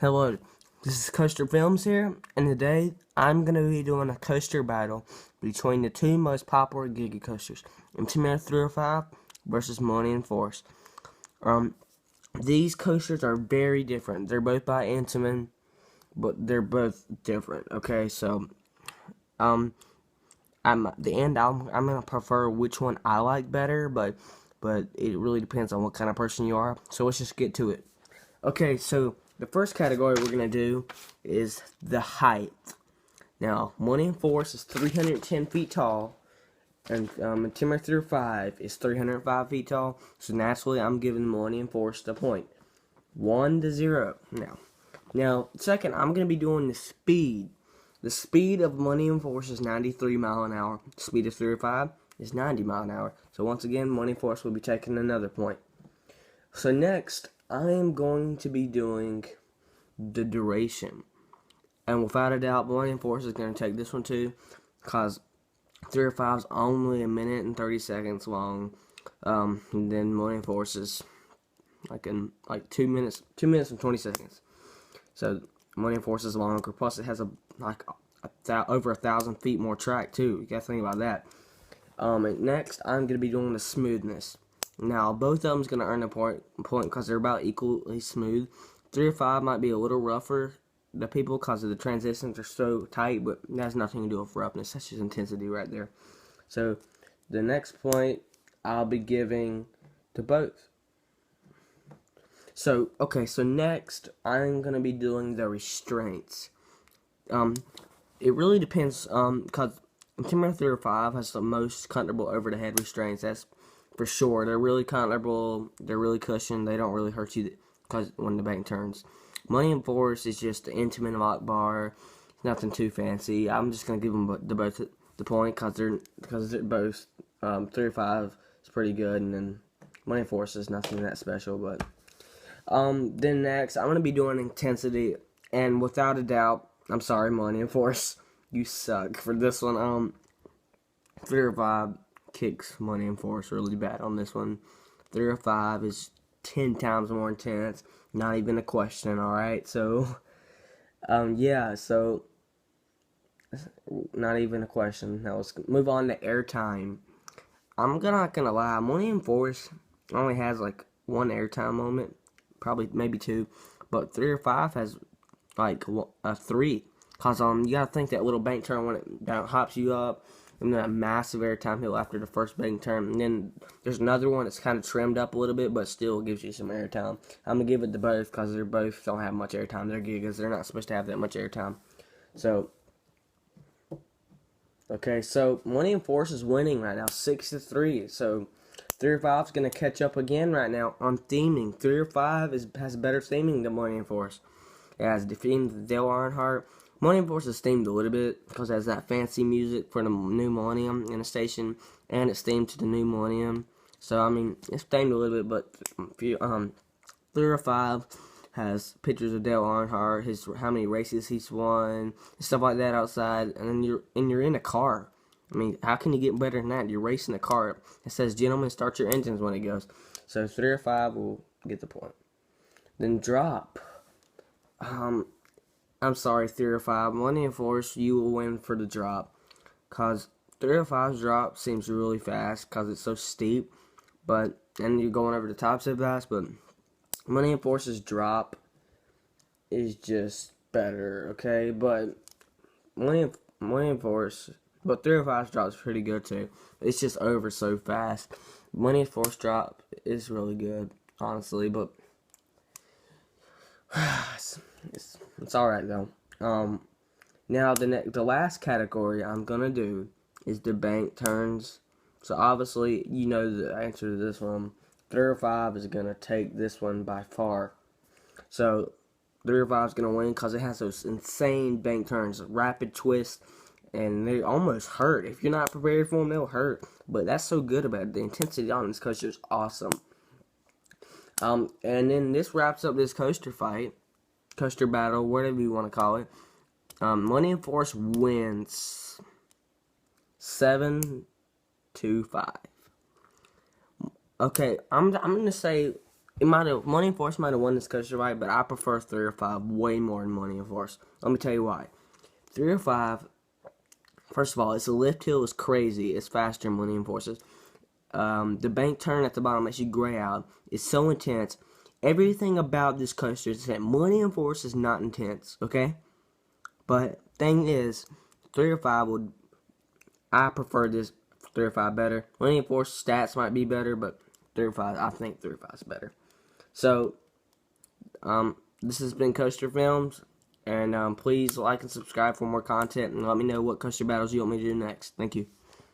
Hello, this is Coaster Films here, and today I'm going to be doing a coaster battle between the two most popular Giga coasters, Intimidator 305 versus Millennium Force. These coasters are very different. They're both by Intamin, but they're both different. Okay, so at the end I'm gonna prefer which one I like better, but it really depends on what kind of person you are. So let's just get to it. Okay, so the first category we're going to do is the height. Now, Millennium Force is 310 feet tall, and Intimidator 5 is 305 feet tall, so naturally I'm giving Millennium Force the point. 1-0. Now, second, I'm going to be doing the speed. The speed of Millennium Force is 93 mile an hour. The speed of 305 is 90 mile an hour. So once again, Millennium Force will be taking another point. So next, I am going to be doing the duration. And without a doubt, Millennium Force is going to take this one too, because 305 is only 1 minute and 30 seconds long. And then Millennium Force is like 2 minutes and 20 seconds. So Millennium Force is longer. Plus, it has over 1,000 feet more track too. You got to think about that. And next, I'm going to be doing the smoothness. Now, both of them is going to earn a point because they're about equally smooth. 305 might be a little rougher to people because of the transitions are so tight, but that has nothing to do with roughness. That's just intensity right there. So, the next point I'll be giving to both. So next I'm going to be doing the restraints. It really depends, because Intimidator 305 has the most comfortable over-the-head restraints. That's for sure. They're really comfortable. They're really cushioned. They don't really hurt you because when the bank turns. Millennium Force is just the intimate lock bar. Nothing too fancy. I'm just gonna give them both the point because they're both 305 is pretty good, and then Millennium Force is nothing that special. But then next I'm gonna be doing intensity, and without a doubt, I'm sorry, Millennium Force, you suck for this one. 305 kicks Millennium Force really bad on this one. 305 is 10 times more intense. Not even a question, alright? So, yeah, so, not even a question. Now, let's move on to airtime. I'm not gonna lie, Millennium Force only has like one airtime moment, probably maybe two, but 305 has like a 3. Cause you gotta think that little bank turn when it hops you up, and then a massive airtime hill after the first bank turn, and then there's another one that's kind of trimmed up a little bit, but still gives you some airtime. I'm gonna give it to both because they're both don't have much airtime. They're gigas. They're not supposed to have that much airtime. So, okay, so Millennium Force is winning right now, 6-3. So 305 is gonna catch up again right now on theming. 305 has better theming than Millennium Force. It has defeated Dale Earnhardt. Millennium Force is themed a little bit because it has that fancy music for the new Millennium in the station, and it's themed to the new Millennium. So I mean, it's themed a little bit, but 305 has pictures of Dale Earnhardt, how many races he's won, and stuff like that outside, and then you're in a car. I mean, how can you get better than that? You're racing a car. It says, "Gentlemen, start your engines" when it goes. So 305 will get the point. Then drop. I'm sorry, 305. Millennium Force, you will win for the drop. Because 305's drop seems really fast because it's so steep. And you're going over the top so fast. But Millennium Force's drop is just better, okay? But Millennium Force, but 305's drop is pretty good too. It's just over so fast. Millennium Force drop is really good, honestly. But it's alright though. Now the last category I'm gonna do is the bank turns. So obviously you know the answer to this one. 305 is gonna take this one by far. So 305 is gonna win because it has those insane bank turns, rapid twists, and they almost hurt. If you're not prepared for them, they'll hurt. But that's so good about it. The intensity on this coaster is awesome. And then this wraps up this coaster battle, whatever you want to call it. Millennium Force wins 7-5. Okay, I'm gonna say Millennium Force might have won this coaster right, but I prefer 305 way more than Millennium Force. Let me tell you why. 305, first of all, its lift hill is crazy. It's faster than Millennium Force's. The bank turn at the bottom makes you gray out. It's so intense. Everything about this coaster is that Millennium Force is not intense, okay? But thing is, 305 would. I prefer this 305 better. Millennium Force stats might be better, but 305, I think 305 is better. So, this has been Coaster Films, and please like and subscribe for more content, and let me know what coaster battles you want me to do next. Thank you.